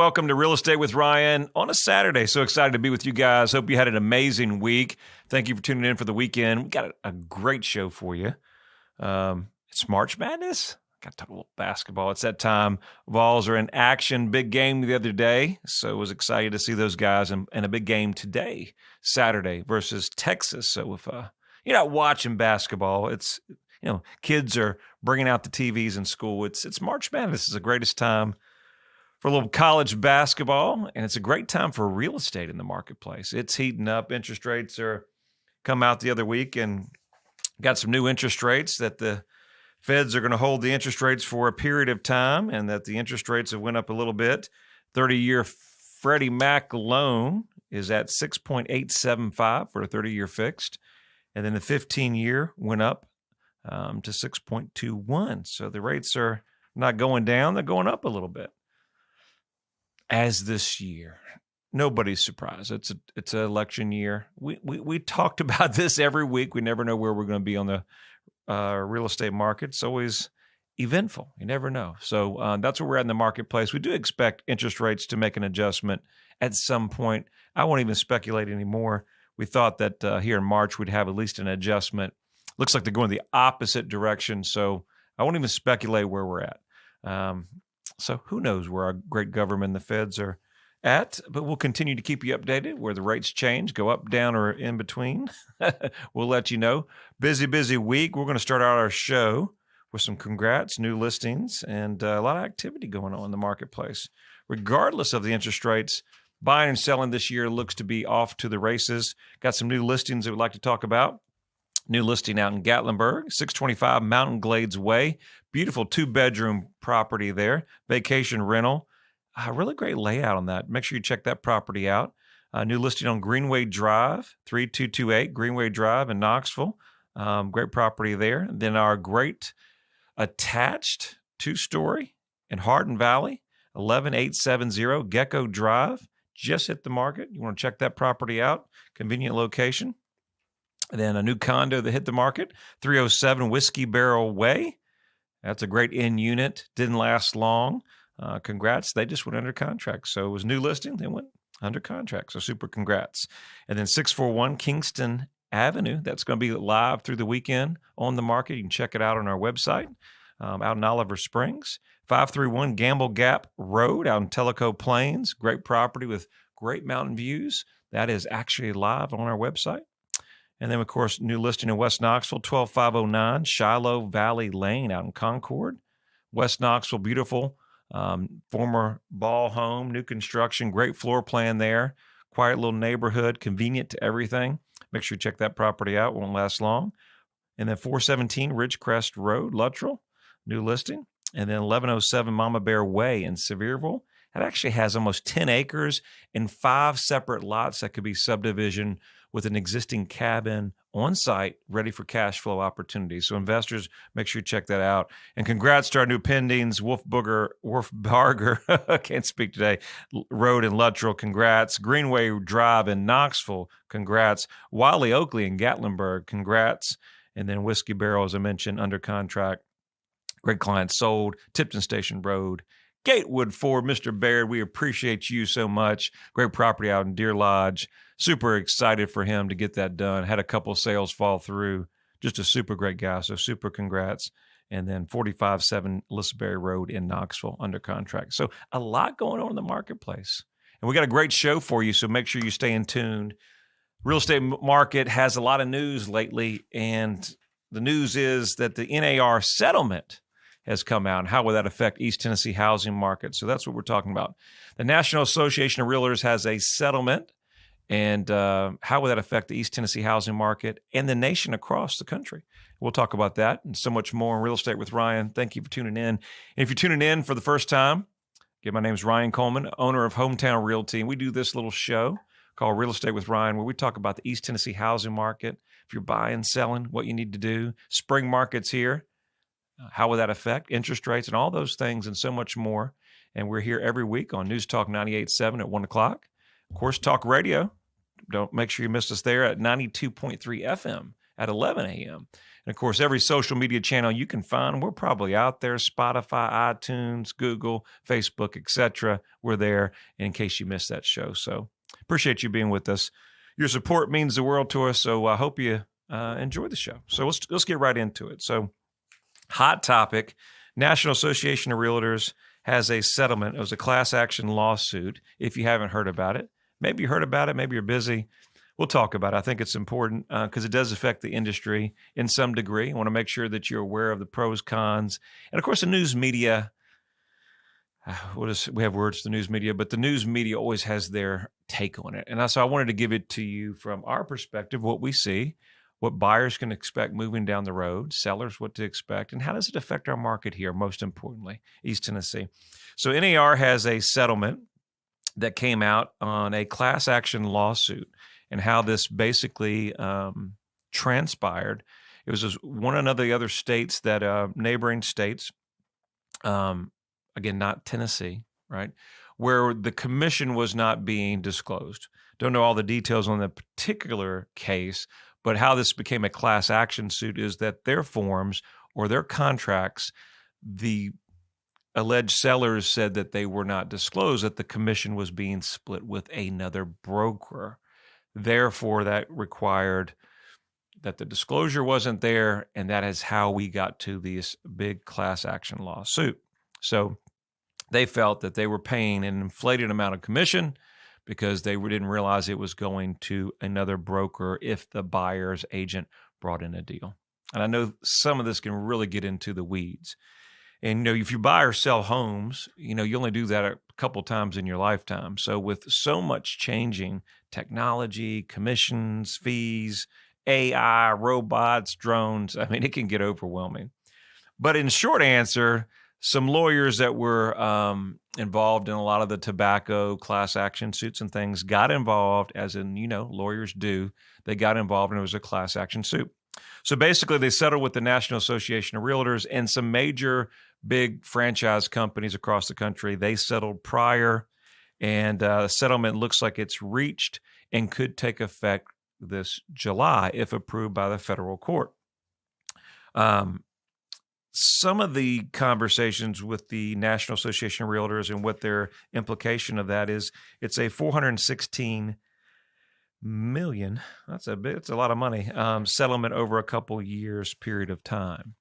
Welcome to Real Estate with Ryan on a Saturday. So excited to be with you guys. Hope you had an amazing week. Thank you for tuning in for the weekend. We got a great show for you. It's March Madness. Got to talk a little basketball. It's that time. Vols are in action. Big game the other day. So I was excited to see those guys and a big game today, Saturday versus Texas. So if you're not watching basketball, it's, kids are bringing out the TVs in school. It's March Madness. It's the greatest time for a little college basketball, and it's a great time for real estate in the marketplace. It's heating up. Interest rates are come out the other week and got some new interest rates that the Feds are going to hold the interest rates for a period of time, and that the interest rates have went up a little bit. 30-year Freddie Mac loan is at 6.875 for a 30-year fixed, and then the 15-year went up to 6.21. So the rates are not going down; they're going up a little bit. As this year, nobody's surprised. It's an election year. We talked about this every week. We never know where we're going to be on the real estate market. It's always eventful. You never know. So that's where we're at in the marketplace. We do expect interest rates to make an adjustment at some point. I won't even speculate anymore. We thought that here in March we'd have at least an adjustment. Looks like they're going the opposite direction. So I won't even speculate where we're at. So who knows where our great government, the Feds, are at, but we'll continue to keep you updated where the rates change, go up, down, or in between. We'll let you know. Busy week. We're going to start out our show with some congrats, new listings, and a lot of activity going on in the marketplace. Regardless of the interest rates, buying and selling this year looks to be off to the races. Got some new listings that we'd like to talk about. New listing out in Gatlinburg, 625 Mountain Glades Way. Beautiful 2-bedroom property there. Vacation rental. Really great layout on that. Make sure you check that property out. New listing on Greenway Drive, 3228 Greenway Drive in Knoxville. Great property there. Then our great attached 2-story in Hardin Valley, 11870 𝐂𝐵 Drive. Just hit the market. You want to check that property out. Convenient location. And then a new condo that hit the market, 307 Whiskey Barrel Way. That's a great in unit. Didn't last long. Congrats. They just went under contract. So it was new listing. They went under contract. So super congrats. And then 641 Kingston Avenue. That's going to be live through the weekend on the market. You can check it out on our website out in Oliver Springs. 531 Gamble Gap Road out in Tellico Plains. Great property with great mountain views. That is actually live on our website. And then, of course, new listing in West Knoxville, 12509 Shiloh Valley Lane out in Concord. West Knoxville, beautiful former ball home, new construction, great floor plan there. Quiet little neighborhood, convenient to everything. Make sure you check that property out. Won't last long. And then 417 Ridgecrest Road, Luttrell, new listing. And then 1107 Mama Bear Way in Sevierville. It actually has almost 10 acres and 5 separate lots that could be subdivision with an existing cabin on site ready for cash flow opportunities. So investors, make sure you check that out. And congrats to our new pendings, Wolfbarger, I can't speak today, Road in Luttrell, congrats. Greenway Drive in Knoxville, congrats. Wiley Oakley in Gatlinburg, congrats. And then Whiskey Barrel, as I mentioned, under contract. Great client sold. Tipton Station Road. Gatewood Ford, Mr. Baird, we appreciate you so much. Great property out in Deer Lodge. Super excited for him to get that done. Had a couple sales fall through. Just a super great guy, so super congrats. And then 457 Lisbury Road in Knoxville under contract. So a lot going on in the marketplace. And we got a great show for you, so make sure you stay in tuned. Real estate market has a lot of news lately, and the news is that the NAR settlement has come out, and how will that affect East Tennessee housing market? So that's what we're talking about. The National Association of Realtors has a settlement, and how will that affect the East Tennessee housing market and the nation across the country? We'll talk about that and so much more in Real Estate with Ryan. Thank you for tuning in. And if you're tuning in for the first time, again, my name is Ryan Coleman, owner of Hometown Realty, and we do this little show called Real Estate with Ryan, where we talk about the East Tennessee housing market. If you're buying, selling, what you need to do. Spring market's here. How will that affect interest rates and all those things and so much more? And we're here every week on News Talk 98.7 at 1 o'clock. Of course, Talk Radio. Don't make sure you miss us there at 92.3 FM at 11 a.m. And of course, every social media channel you can find, we're probably out there: Spotify, iTunes, Google, Facebook, etc. We're there in case you missed that show. So appreciate you being with us. Your support means the world to us. So I hope you enjoy the show. So let's get right into it. So hot topic: National Association of Realtors has a settlement. It was a class action lawsuit. If you haven't heard about it, maybe you heard about it, maybe you're busy. We'll talk about it. I think it's important because it does affect the industry in some degree. I want to make sure that you're aware of the pros, cons, and of course the news media. We have words, the news media, but the news media always has their take on it. And so I wanted to give it to you from our perspective, what we see, what buyers can expect moving down the road, sellers what to expect, and how does it affect our market here, most importantly, East Tennessee. So NAR has a settlement that came out on a class action lawsuit, and how this basically transpired. It was just one of the other states that neighboring states, again, not Tennessee, right, where the commission was not being disclosed. Don't know all the details on the particular case, but how this became a class action suit is that their forms or their contracts, the alleged sellers said that they were not disclosed, that the commission was being split with another broker. Therefore, that required that the disclosure wasn't there, and that is how we got to this big class action lawsuit. So they felt that they were paying an inflated amount of commission because they didn't realize it was going to another broker if the buyer's agent brought in a deal. And I know some of this can really get into the weeds. And, if you buy or sell homes, you only do that a couple times in your lifetime. So with so much changing technology, commissions, fees, AI, robots, drones, it can get overwhelming. But in short answer, some lawyers that were involved in a lot of the tobacco class action suits and things got involved, as in, lawyers do. They got involved and it was a class action suit. So basically, they settled with the National Association of Realtors and some major big franchise companies across the country. They settled prior, and the settlement looks like it's reached and could take effect this July if approved by the federal court. Some of the conversations with the National Association of Realtors and what their implication of that is, it's a $416 million. It's a lot of money. Settlement over a couple years period of time.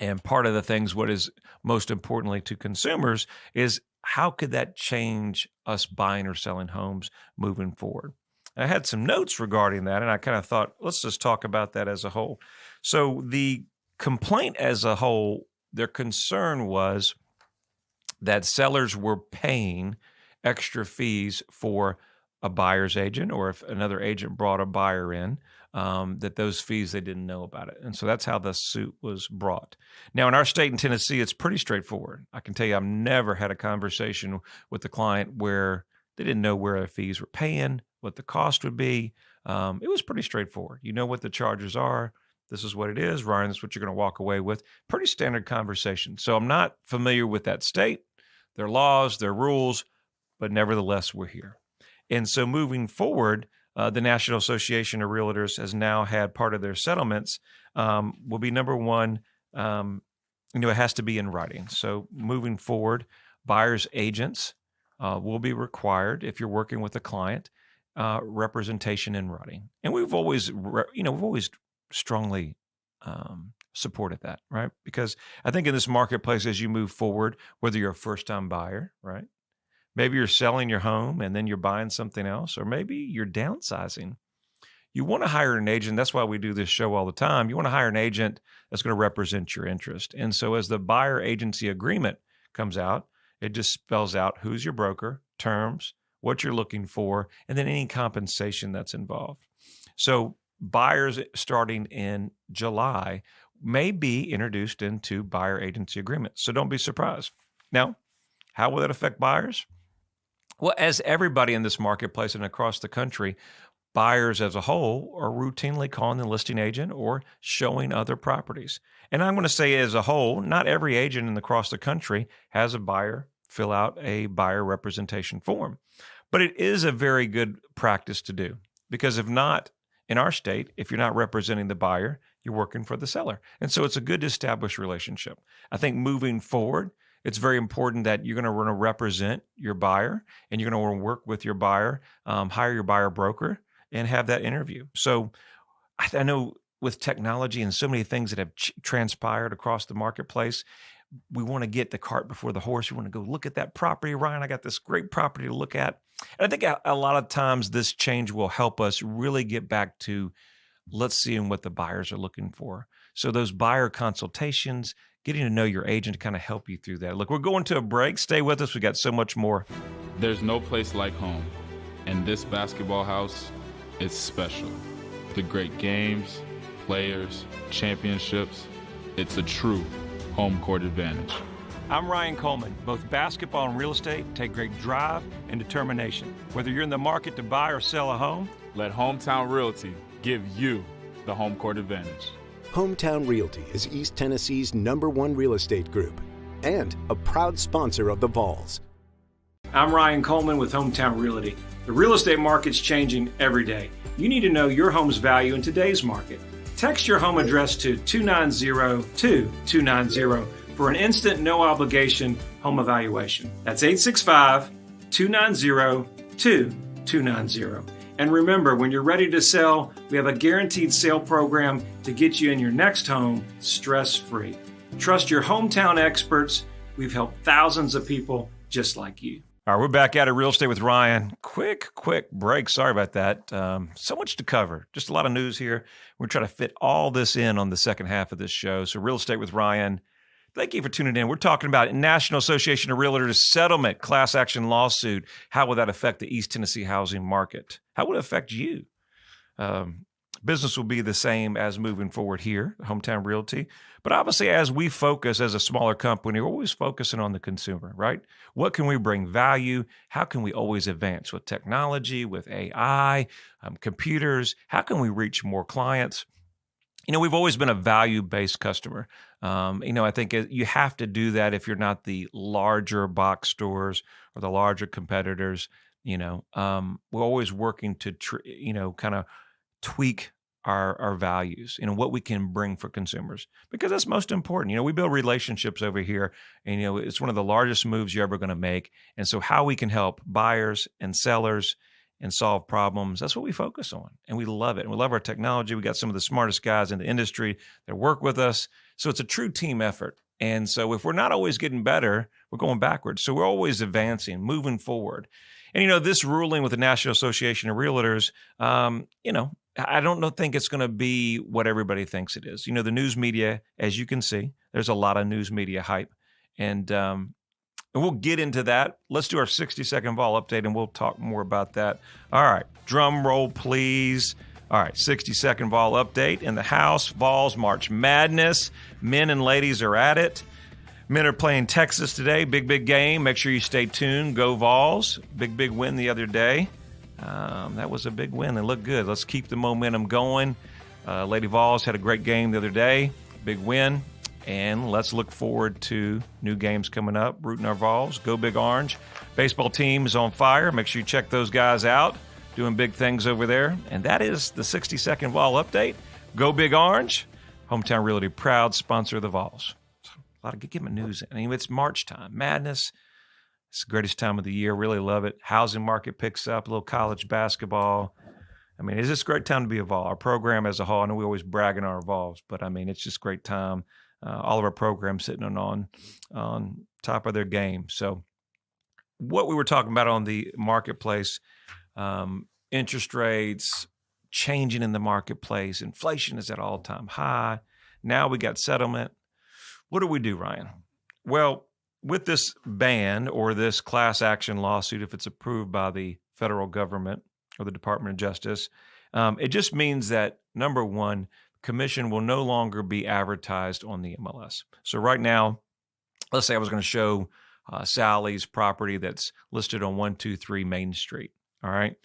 And part of the things, what is most importantly to consumers, is how could that change us buying or selling homes moving forward? I had some notes regarding that, and I kind of thought, let's just talk about that as a whole. So the complaint as a whole, their concern was that sellers were paying extra fees for a buyer's agent, or if another agent brought a buyer in, that those fees, they didn't know about it. And so that's how the suit was brought. Now, in our state in Tennessee, it's pretty straightforward. I can tell you I've never had a conversation with the client where they didn't know where their fees were paying, what the cost would be. It was pretty straightforward. You know what the charges are. This is what it is. Ryan, this is what you're going to walk away with. Pretty standard conversation. So I'm not familiar with that state, their laws, their rules, but nevertheless, we're here. And so moving forward, the National Association of Realtors has now had part of their settlements will be, number one, it has to be in writing. So moving forward, buyers agents will be required, if you're working with a client, representation in writing. And we've always strongly supported that, right? Because I think in this marketplace, as you move forward, whether you're a first-time buyer, right? Maybe you're selling your home and then you're buying something else, or maybe you're downsizing. You want to hire an agent. That's why we do this show all the time. You want to hire an agent that's going to represent your interest. And so as the buyer agency agreement comes out, it just spells out who's your broker, terms, what you're looking for, and then any compensation that's involved. So buyers starting in July may be introduced into buyer agency agreements. So don't be surprised. Now, how will that affect buyers? Well, as everybody in this marketplace and across the country, buyers as a whole are routinely calling the listing agent or showing other properties. And I'm going to say as a whole, not every agent across the country has a buyer fill out a buyer representation form. But it is a very good practice to do, because if not, in our state, if you're not representing the buyer, you're working for the seller. And so it's a good established relationship. I think moving forward, it's very important that you're going to want to represent your buyer and you're going to want to work with your buyer, hire your buyer broker, and have that interview. So I know with technology and so many things that have transpired across the marketplace, we want to get the cart before the horse. We want to go look at that property. Ryan, I got this great property to look at. And I think a lot of times this change will help us really get back to let's see what the buyers are looking for. So those buyer consultations, getting to know your agent to kind of help you through that. Look, we're going to a break. Stay with us. We got so much more. There's no place like home, and this basketball house is special. The great games, players, championships, it's a true home court advantage. I'm Ryan Coleman. Both basketball and real estate take great drive and determination. Whether you're in the market to buy or sell a home, let Hometown Realty give you the home court advantage. Hometown Realty is East Tennessee's #1 real estate group and a proud sponsor of the Vols. I'm Ryan Coleman with Hometown Realty. The real estate market's changing every day. You need to know your home's value in today's market. Text your home address to 290-2290 for an instant, no obligation home evaluation. That's 865-290-2290. And remember, when you're ready to sell, we have a guaranteed sale program to get you in your next home stress-free. Trust your hometown experts. We've helped thousands of people just like you. All right, we're back at it, Real Estate with Ryan. Quick break. Sorry about that. So much to cover. Just a lot of news here. We're trying to fit all this in on the second half of this show. So Real Estate with Ryan, thank you for tuning in. We're talking about National Association of Realtors settlement, class action lawsuit. How will that affect the East Tennessee housing market? How would it affect you? Business will be the same as moving forward here, Hometown Realty. But obviously, as we focus as a smaller company, we're always focusing on the consumer, right? What can we bring value? How can we always advance with technology, with AI, computers? How can we reach more clients? You know, we've always been a value-based customer. I think you have to do that if you're not the larger box stores or the larger competitors. We're always working to, kind of tweak our values, what we can bring for consumers, because that's most important. We build relationships over here, and, it's one of the largest moves you're ever going to make. And so how we can help buyers and sellers and solve problems, that's what we focus on. And we love it. And we love our technology. We got some of the smartest guys in the industry that work with us. So it's a true team effort. And so if we're not always getting better, we're going backwards. So we're always advancing, moving forward. And, this ruling with the National Association of Realtors, I don't think it's going to be what everybody thinks it is. The news media, as you can see, there's a lot of news media hype. And we'll get into that. Let's do our 60-second vol update, and we'll talk more about that. All right, drum roll, please. All right, 60-second vol update in the house. Vols March Madness. Men and ladies are at it. Men are playing Texas today. Big game. Make sure you stay tuned. Go Vols. Big win the other day. That was a big win. They look good. Let's keep the momentum going. Lady Vols had a great game the other day. Big win. And let's look forward to new games coming up. Rooting our Vols. Go Big Orange. Baseball team is on fire. Make sure you check those guys out. Doing big things over there. And that is the 60-second Vol update. Go Big Orange. Hometown Realty, proud sponsor of the Vols. A lot of good news. It's March time. Madness. It's the greatest time of the year. Really love it. Housing market picks up. A little college basketball. It's just a great time to be a Vol. Our program as a whole, I know we always brag on our Vols, but it's just a great time. All of our programs sitting on top of their game. So what we were talking about on the marketplace, interest rates changing in the marketplace. Inflation is at all-time high. Now we got settlement. What do we do, Ryan? Well, with this ban or this class action lawsuit, if it's approved by the federal government or the Department of Justice, it just means that, number one, commission will no longer be advertised on the MLS. So right now, let's say I was going to show Sally's property that's listed on 123 Main Street, all right?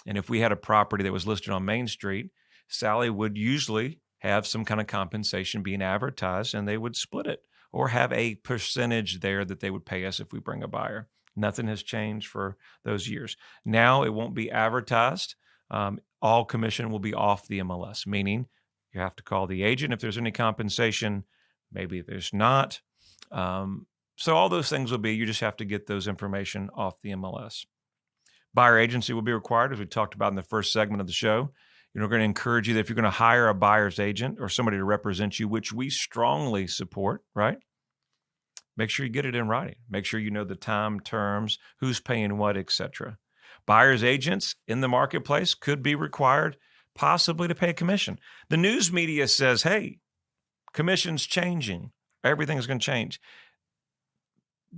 And if we had a property that was listed on Main Street, Sally would usually have some kind of compensation being advertised, and they would split it or have a percentage there that they would pay us if we bring a buyer. Nothing has changed for those years. Now it won't be advertised all commission will be off the MLS, meaning you have to call the agent if there's any compensation. Maybe there's not. So all those things will be, you just have to get those information off the MLS. Buyer agency will be required, as we talked about in the first segment of the show. We're going to encourage you that if you're going to hire a buyer's agent or somebody to represent you, which we strongly support, right? Make sure you get it in writing. Make sure you know the time, terms, who's paying what, etc. Buyer's agents in the marketplace could be required possibly to pay a commission. The news media says, hey, commission's changing. Everything's going to change.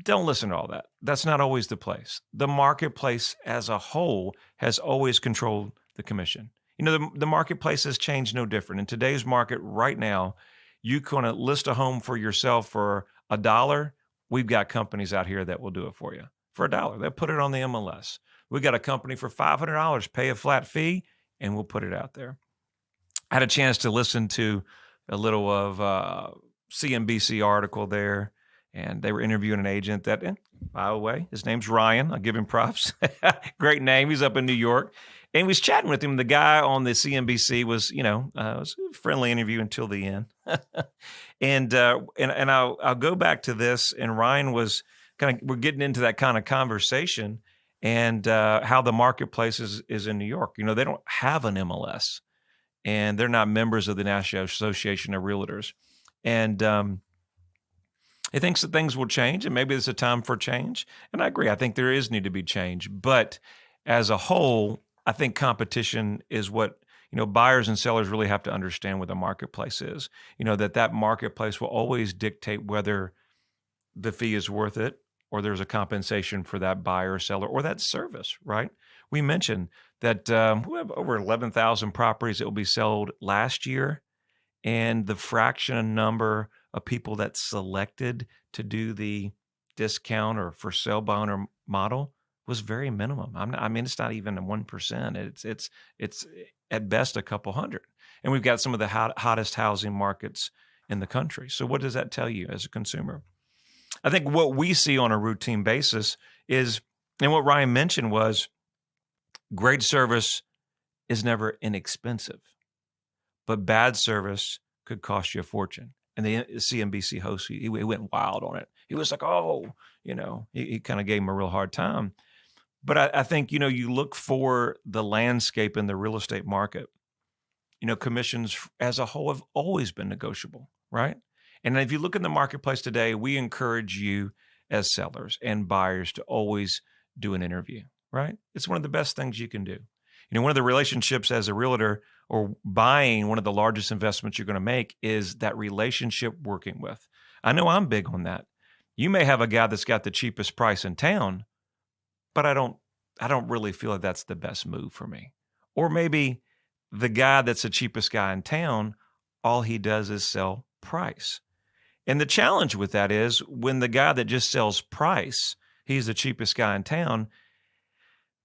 Don't listen to all that. That's not always the place. The marketplace as a whole has always controlled the commission. The marketplace has changed no different. In today's market right now, you can list a home for yourself for $1. We've got companies out here that will do it for you for $1. They'll put it on the MLS. We got a company for $500, pay a flat fee, and we'll put it out there. I had a chance to listen to a little of CNBC article there, and they were interviewing an agent that, by the way, his name's Ryan. I'll give him props. Great name. He's up in New York. And he was chatting with him. The guy on the CNBC was, it was a friendly interview until the end. And I'll go back to this. And Ryan was we're getting into that kind of conversation and how the marketplace is in New York. They don't have an MLS, and they're not members of the National Association of Realtors. And he thinks that things will change, and maybe it's a time for change. And I agree. I think there is need to be change. But as a whole, I think competition is what, buyers and sellers really have to understand what the marketplace is. That marketplace will always dictate whether the fee is worth it or there's a compensation for that buyer or seller or that service, right? We mentioned that we have over 11,000 properties that will be sold last year, and the fraction number of people that selected to do the discount or for sale by owner model was very minimum. It's not even 1%. It's at best a couple hundred. And we've got some of the hottest housing markets in the country. So what does that tell you as a consumer? I think what we see on a routine basis is, and what Ryan mentioned was, great service is never inexpensive, but bad service could cost you a fortune. And the CNBC host, he went wild on it. He was like, he kind of gave him a real hard time. But I think, you look for the landscape in the real estate market. Commissions as a whole have always been negotiable, right? And if you look in the marketplace today, we encourage you as sellers and buyers to always do an interview, right? It's one of the best things you can do. One of the relationships as a realtor or buying one of the largest investments you're going to make is that relationship working with. I know I'm big on that. You may have a guy that's got the cheapest price in town, but I don't really feel like that's the best move for me. Or maybe the guy that's the cheapest guy in town, all he does is sell price. And the challenge with that is when the guy that just sells price, he's the cheapest guy in town.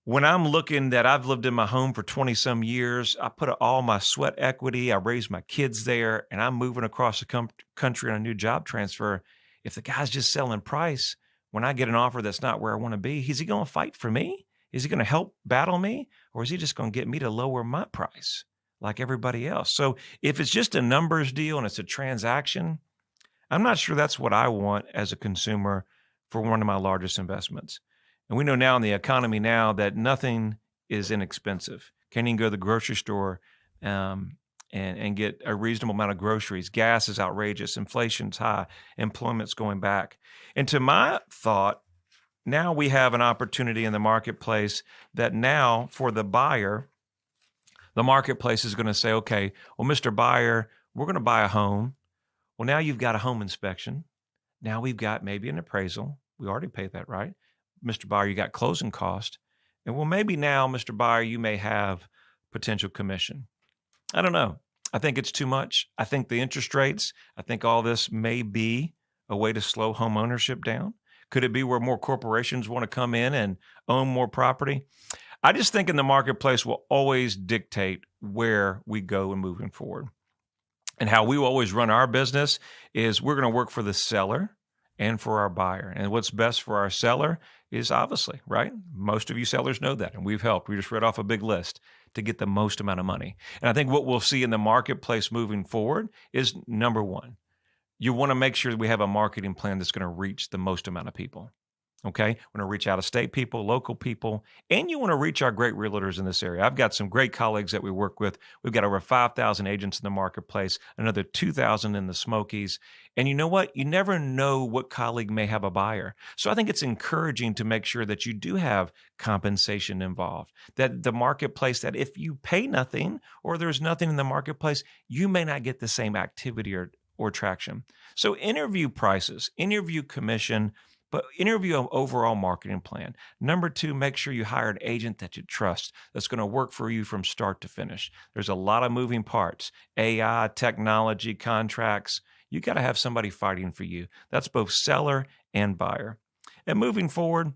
When I'm looking that I've lived in my home for 20 some years, I put all my sweat equity, I raised my kids there, and I'm moving across the country on a new job transfer. If the guy's just selling price, when I get an offer that's not where I want to be, is he going to fight for me? Is he going to help battle me? Or is he just going to get me to lower my price like everybody else? So if it's just a numbers deal and it's a transaction, I'm not sure that's what I want as a consumer for one of my largest investments. And we know now in the economy now that nothing is inexpensive. Can't even go to the grocery store and get a reasonable amount of groceries. Gas is outrageous. Inflation's high. Employment's going back. And to my thought, now we have an opportunity in the marketplace that now for the buyer, the marketplace is going to say, okay, well, Mr. Buyer, we're going to buy a home. Well, now you've got a home inspection. Now we've got maybe an appraisal. We already paid that, right? Mr. Buyer, you got closing cost. And well, maybe now, Mr. Buyer, you may have potential commission. I don't know. I think it's too much. I think the interest rates, I think all this may be a way to slow home ownership down. Could it be where more corporations want to come in and own more property? I just think in the marketplace will always dictate where we go and moving forward. And how we will always run our business is we're going to work for the seller and for our buyer. And what's best for our seller is obviously, right? Most of you sellers know that, and we've helped. We just read off a big list. to get the most amount of money. And I think what we'll see in the marketplace moving forward is, number one, you want to make sure that we have a marketing plan that's going to reach the most amount of people. Okay, we want to reach out-of-state people, local people, and you want to reach our great realtors in this area. I've got some great colleagues that we work with. We've got over 5,000 agents in the marketplace, another 2,000 in the Smokies. And you know what? You never know what colleague may have a buyer. So I think it's encouraging to make sure that you do have compensation involved, that the marketplace, that if you pay nothing or there's nothing in the marketplace, you may not get the same activity or traction. So interview prices, interview commission, but interview an overall marketing plan. Number two, make sure you hire an agent that you trust that's going to work for you from start to finish. There's a lot of moving parts, AI, technology, contracts. You got to have somebody fighting for you. That's both seller and buyer. And moving forward,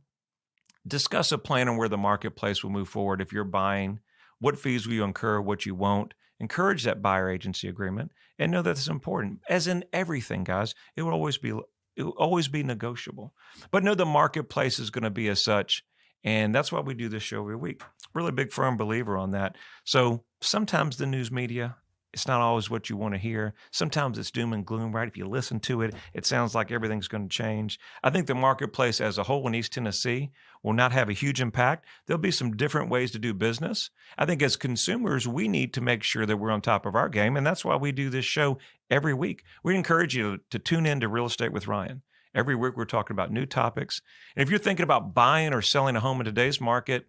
discuss a plan on where the marketplace will move forward. If you're buying, what fees will you incur, what you won't. Encourage that buyer agency agreement and know that it's important. As in everything, guys, it will always be negotiable. But know the marketplace is going to be as such, and that's why we do this show every week. Really big firm believer on that. So sometimes the news media, it's not always what you want to hear. Sometimes it's doom and gloom, right? If you listen to it, it sounds like everything's going to change. I think the marketplace as a whole in East Tennessee will not have a huge impact. There'll be some different ways to do business. I think as consumers, we need to make sure that we're on top of our game, and that's why we do this show every week. We encourage you to tune in to Real Estate with Ryan. Every week we're talking about new topics. And if you're thinking about buying or selling a home in today's market,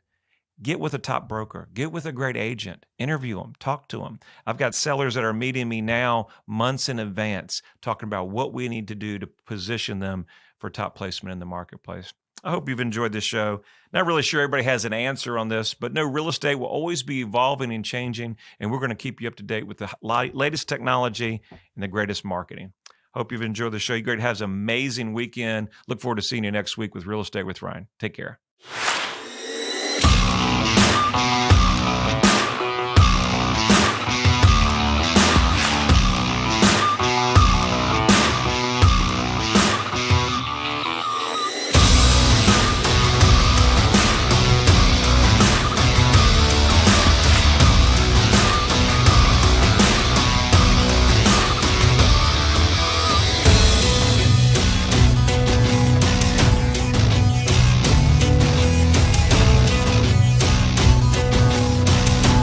get with a top broker, get with a great agent, interview them, talk to them. I've got sellers that are meeting me now months in advance, talking about what we need to do to position them for top placement in the marketplace. I hope you've enjoyed this show. Not really sure everybody has an answer on this, but no, real estate will always be evolving and changing, and we're going to keep you up to date with the latest technology and the greatest marketing. Hope you've enjoyed the show. You great. Have an amazing weekend. Look forward to seeing you next week with Real Estate with Ryan. Take care.